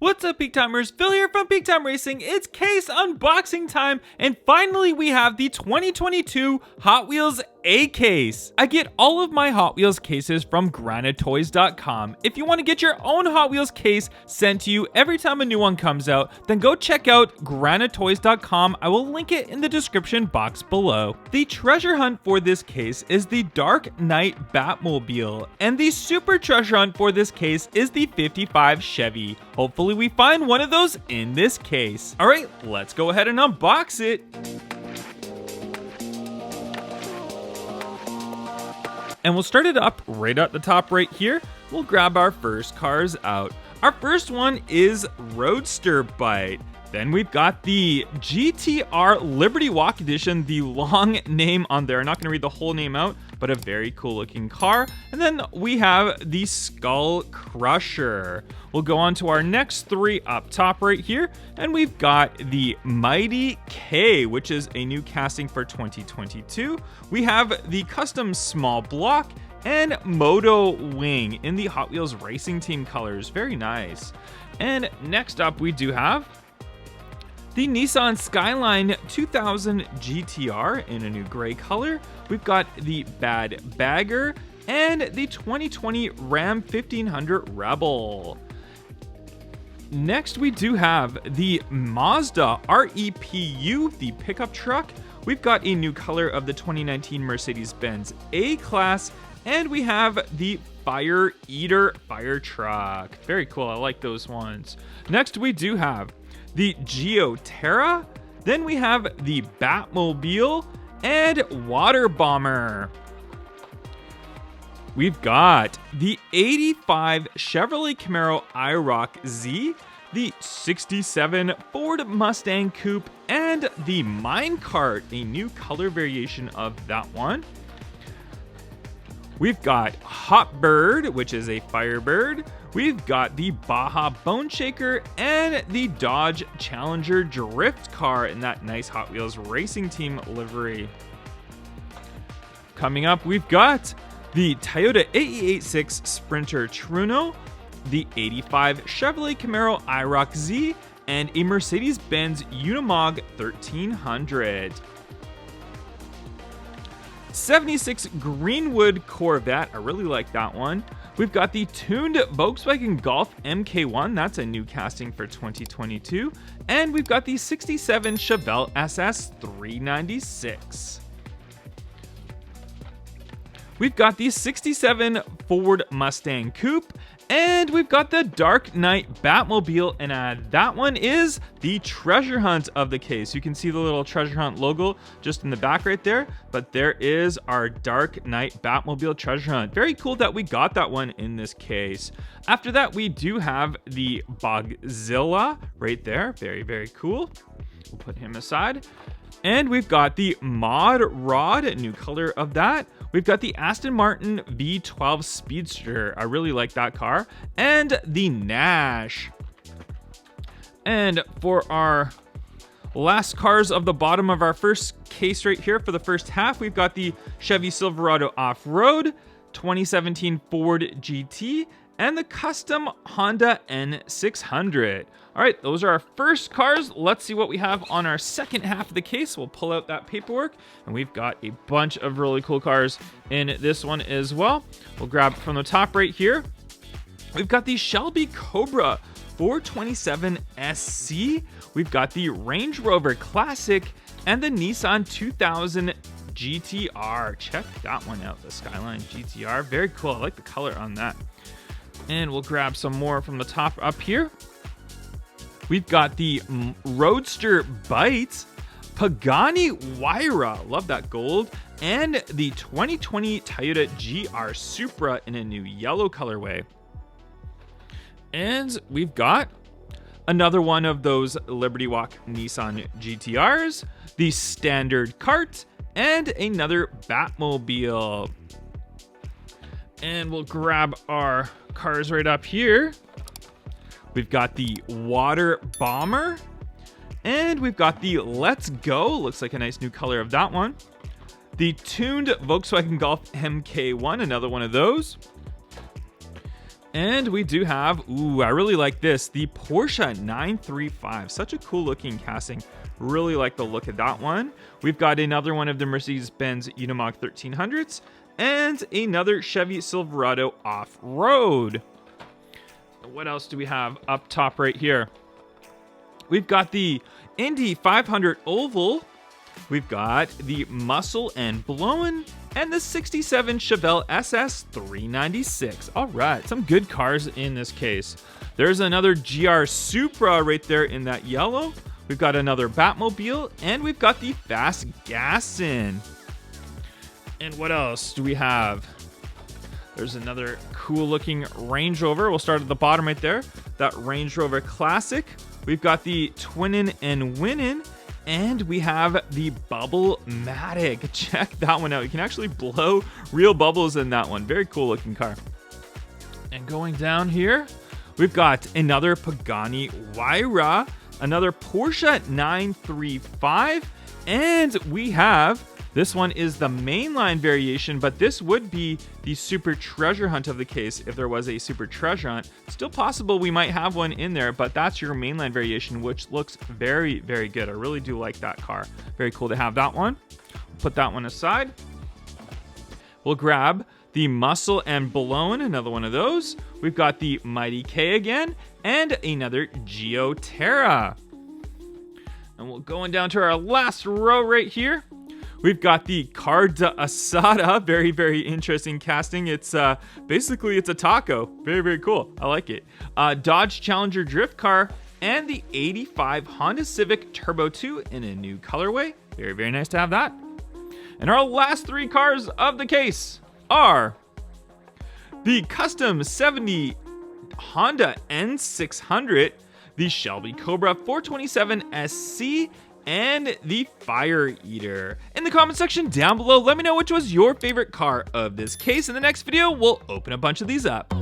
What's up, Peak Timers? Phil here from Peak Time Racing. It's case unboxing time, and finally we have the 2022 Hot Wheels A case. I get all of my Hot Wheels cases from granitoys.com. If you want to get your own Hot Wheels case sent to you every time a new one comes out, then go check out granitoys.com. I will link it in the description box below. The treasure hunt for this case is the Dark Knight Batmobile, and the super treasure hunt for this case is the 55 Chevy. Hopefully we find one of those in this case. All right, let's go ahead and unbox it. And we'll start it up right at the top right here. We'll grab our first cars out. Our first one is Roadster Bite. Then we've got the GTR Liberty Walk Edition, the long name on there. I'm not going to read the whole name out, but a very cool looking car. And then we have the Skull Crusher. We'll go on to our next three up top right here. And we've got the Mighty K, which is a new casting for 2022. We have the Custom Small Block and Moto Wing in the Hot Wheels Racing Team colors. Very nice. And next up we do have the Nissan Skyline 2000 GTR in a new gray color. We've got the Bad Bagger and the 2020 Ram 1500 Rebel. Next, we do have the Mazda REPU, the pickup truck. We've got a new color of the 2019 Mercedes-Benz A-Class, and we have the Fire Eater fire truck. Very cool, I like those ones. Next, we do have the Geoterra, then we have the Batmobile and Water Bomber. We've got the 85 Chevrolet Camaro IROC Z, the 67 Ford Mustang Coupe, and the Minecart, a new color variation of that one. We've got Hot Bird, which is a Firebird. We've got the Baja Bone Shaker and the Dodge Challenger Drift car in that nice Hot Wheels Racing Team livery. Coming up, we've got the Toyota AE86 Sprinter Truno, the 85 Chevrolet Camaro IROC Z, and a Mercedes-Benz Unimog 1300. 76 Greenwood Corvette, I really like that one. We've got the tuned Volkswagen Golf MK1, that's a new casting for 2022. And we've got the 67 Chevelle SS 396. We've got the 67 Ford Mustang Coupe, and we've got the Dark Knight Batmobile, and that one is the treasure hunt of the case. You can see the little treasure hunt logo just in the back right there, but there is our Dark Knight Batmobile treasure hunt. Very cool that we got that one in this case. After that, we do have the Bogzilla right there. Very, very cool. We'll put him aside. And we've got the Mod Rod, a new color of that. We've got the Aston Martin V12 Speedster. I really like that car. And the Nash. And for our last cars of the bottom of our first case right here for the first half, we've got the Chevy Silverado Off-Road, 2017 Ford GT, and the custom Honda N600. All right, those are our first cars. Let's see what we have on our second half of the case. We'll pull out that paperwork, and we've got a bunch of really cool cars in this one as well. We'll grab from the top right here. We've got the Shelby Cobra 427 SC. We've got the Range Rover Classic and the Nissan 2000 GTR. Check that one out, the Skyline GTR. Very cool, I like the color on that. And we'll grab some more from the top up here. We've got the Roadster Bite, Pagani Huayra, love that gold, and the 2020 Toyota GR Supra in a new yellow colorway. And we've got another one of those Liberty Walk Nissan GTRs, the Standard Cart, and another Batmobile. And we'll grab our cars right up here. We've got the Water Bomber, and we've got the Let's Go. Looks like a nice new color of that one. The tuned Volkswagen Golf MK1, another one of those. And we do have, ooh, I really like this, the Porsche 935. Such a cool looking casting. Really like the look of that one. We've got another one of the Mercedes-Benz Unimog 1300s and another Chevy Silverado off-road. What else do we have up top right here? We've got the Indy 500 Oval. We've got the Muscle and Blowin' and the 67 Chevelle SS 396. All right, some good cars in this case. There's another GR Supra right there in that yellow. We've got another Batmobile, and we've got the Fast Gassin. And what else do we have? There's another cool looking Range Rover. We'll start at the bottom right there. That Range Rover Classic. We've got the Twinnin' and Winnin'. And we have the Bubble-Matic. Check that one out. You can actually blow real bubbles in that one. Very cool looking car. And going down here, we've got another Pagani Huayra, another Porsche 935, and we have, this one is the mainline variation, but this would be the super treasure hunt of the case if there was a super treasure hunt. Still possible we might have one in there, but that's your mainline variation, which looks very, very good. I really do like that car. Very cool to have that one. Put that one aside. We'll grab the Muscle and Blowin', another one of those. We've got the Mighty K again, and another Geo Terra. And we'll going down to our last row right here. We've got the Car de Asada, very, very interesting casting. It's basically it's a taco. Very, very cool. I like it. Dodge Challenger drift car and the 85 Honda Civic Turbo 2 in a new colorway. Very, very nice to have that. And our last three cars of the case are the Custom 70 Honda N600, the Shelby Cobra 427 SC, and the Fire Eater. In the comment section down below, let me know which was your favorite car of this case. In the next video, we'll open a bunch of these up.